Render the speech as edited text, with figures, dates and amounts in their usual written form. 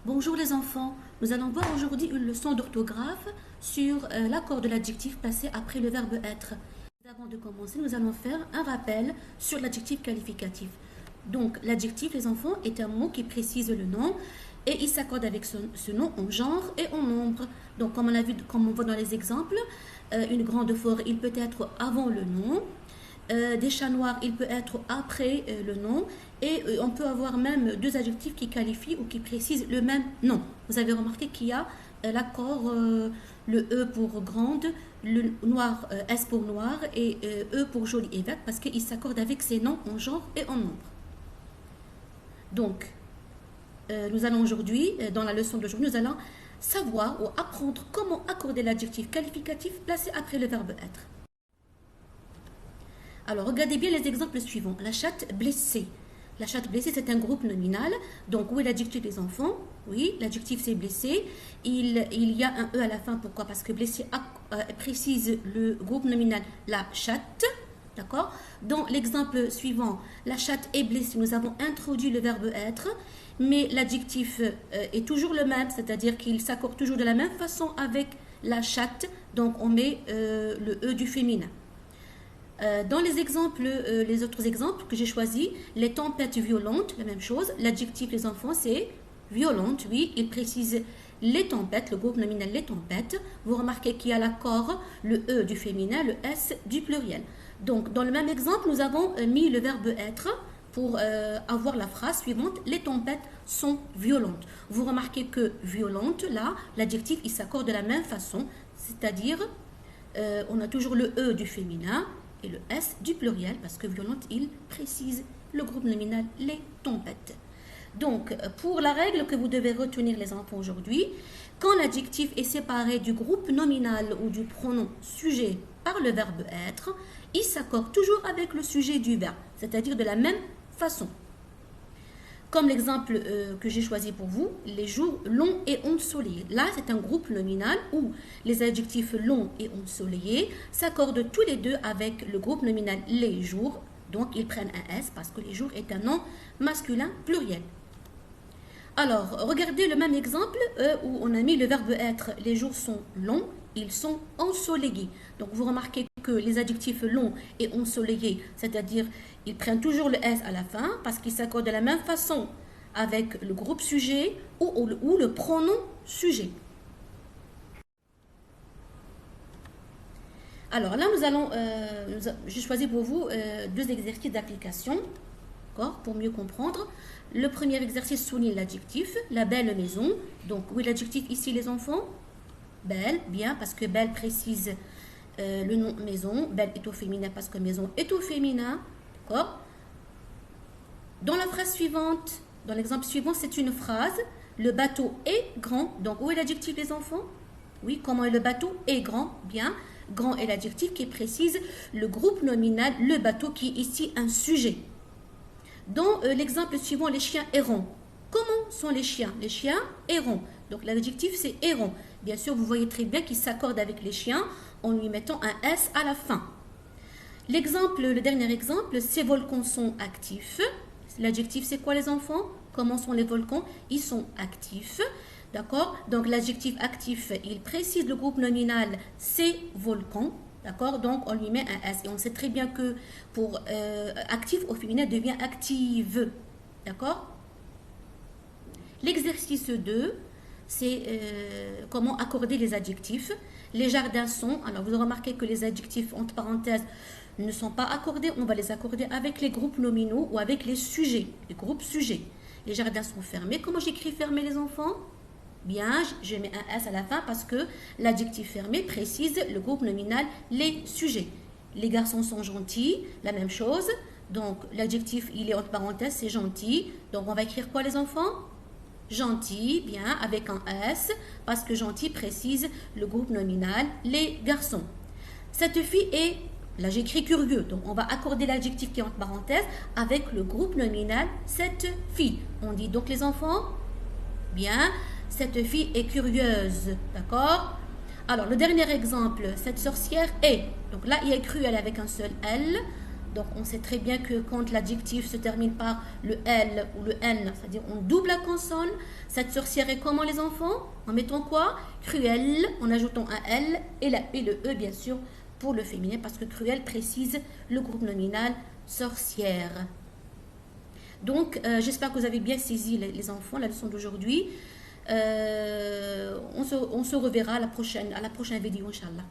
Bonjour les enfants, nous allons voir aujourd'hui une leçon d'orthographe sur l'accord de l'adjectif placé après le verbe être. Avant de commencer, nous allons faire un rappel sur l'adjectif qualificatif. Donc l'adjectif, les enfants, est un mot qui précise le nom et il s'accorde avec ce nom en genre et en nombre. Donc comme on a vu, comme on voit dans les exemples, une grande forêt, il peut être avant le nom. Des chats noirs, il peut être après le nom. Et on peut avoir même deux adjectifs qui qualifient ou qui précisent le même nom. Vous avez remarqué qu'il y a l'accord, le E pour grande, le noir, S pour noir et E pour joli et vert parce qu'ils s'accordent avec ces noms en genre et en nombre. Donc, nous allons aujourd'hui, dans la leçon d'aujourd'hui, nous allons savoir ou apprendre comment accorder l'adjectif qualificatif placé après le verbe être. Alors, regardez bien les exemples suivants. La chatte blessée. La chatte blessée, c'est un groupe nominal. Donc, où est l'adjectif des enfants? Oui, l'adjectif c'est blessé. Il y a un E à la fin. Pourquoi? Parce que blessé précise le groupe nominal la chatte. D'accord? Dans l'exemple suivant, la chatte est blessée. Nous avons introduit le verbe être. Mais l'adjectif est toujours le même. C'est-à-dire qu'il s'accorde toujours de la même façon avec la chatte. Donc, on met le E du féminin. Dans les autres exemples que j'ai choisis, les tempêtes violentes, la même chose. L'adjectif, les enfants, c'est violente, oui. Il précise les tempêtes, le groupe nominal les tempêtes. Vous remarquez qu'il y a l'accord, le E du féminin, le S du pluriel. Donc, dans le même exemple, nous avons mis le verbe être pour avoir la phrase suivante. Les tempêtes sont violentes. Vous remarquez que violente, là, l'adjectif, il s'accorde de la même façon. C'est-à-dire, on a toujours le E du féminin et le S du pluriel, parce que violente, il précise le groupe nominal, les tempêtes. Donc, pour la règle que vous devez retenir les enfants aujourd'hui, quand l'adjectif est séparé du groupe nominal ou du pronom sujet par le verbe être, il s'accorde toujours avec le sujet du verbe, c'est-à-dire de la même façon. Comme l'exemple que j'ai choisi pour vous, les jours longs et ensoleillés. Là, c'est un groupe nominal où les adjectifs longs et ensoleillés s'accordent tous les deux avec le groupe nominal les jours. Donc, ils prennent un S parce que les jours est un nom masculin pluriel. Alors, regardez le même exemple où on a mis le verbe être. Les jours sont longs, ils sont ensoleillés. Donc, vous remarquez que les adjectifs longs et ensoleillés, c'est-à-dire ils prennent toujours le S à la fin parce qu'ils s'accordent de la même façon avec le groupe sujet ou le pronom sujet. Alors là, j'ai choisi pour vous deux exercices d'application, pour mieux comprendre. Le premier exercice souligne l'adjectif, la belle maison. Donc, oui, l'adjectif ici, les enfants, belle, bien, parce que belle précise le nom maison. Belle est au féminin parce que maison est au féminin. D'accord? Dans la phrase suivante, dans l'exemple suivant, c'est une phrase. Le bateau est grand. Donc, où est l'adjectif, les enfants? Oui, comment est le bateau? Est grand, bien. Grand est l'adjectif qui précise le groupe nominal, le bateau, qui est ici un sujet. Dans l'exemple suivant, les chiens errants. Comment sont les chiens? Les chiens errants. Donc, l'adjectif, c'est errant. Bien sûr, vous voyez très bien qu'il s'accorde avec les chiens en lui mettant un S à la fin. Le dernier exemple, ces volcans sont actifs. L'adjectif, c'est quoi les enfants? Comment sont les volcans? Ils sont actifs. D'accord? Donc, l'adjectif actif, il précise le groupe nominal, ces volcans. D'accord? Donc, on lui met un S. Et on sait très bien que pour actif au féminin devient active. D'accord? L'exercice 2, c'est comment accorder les adjectifs. Les jardins sont, alors vous remarquez que les adjectifs entre parenthèses ne sont pas accordés, on va les accorder avec les groupes nominaux ou avec les sujets, les groupes sujets. Les jardins sont fermés. Comment j'écris fermé les enfants? Bien, je mets un S à la fin parce que l'adjectif fermé précise le groupe nominal, les sujets. Les garçons sont gentils, la même chose. Donc l'adjectif, il est entre parenthèses, c'est gentil. Donc on va écrire quoi les enfants? Gentil, bien, avec un S, parce que gentil précise le groupe nominal, les garçons. Cette fille est, là j'écris curieux, donc on va accorder l'adjectif qui est entre parenthèses avec le groupe nominal, cette fille. On dit donc les enfants, bien, cette fille est curieuse, d'accord? Alors le dernier exemple, cette sorcière est, donc là il y a cruelle avec un seul L, Donc on sait très bien que quand l'adjectif se termine par le L ou le N, c'est-à-dire on double la consonne, cette sorcière est comment les enfants? En mettant quoi? Cruelle, en ajoutant un L et le E bien sûr pour le féminin, parce que cruelle précise le groupe nominal sorcière. Donc j'espère que vous avez bien saisi les enfants la leçon d'aujourd'hui. On se reverra à la prochaine vidéo, Inch'Allah.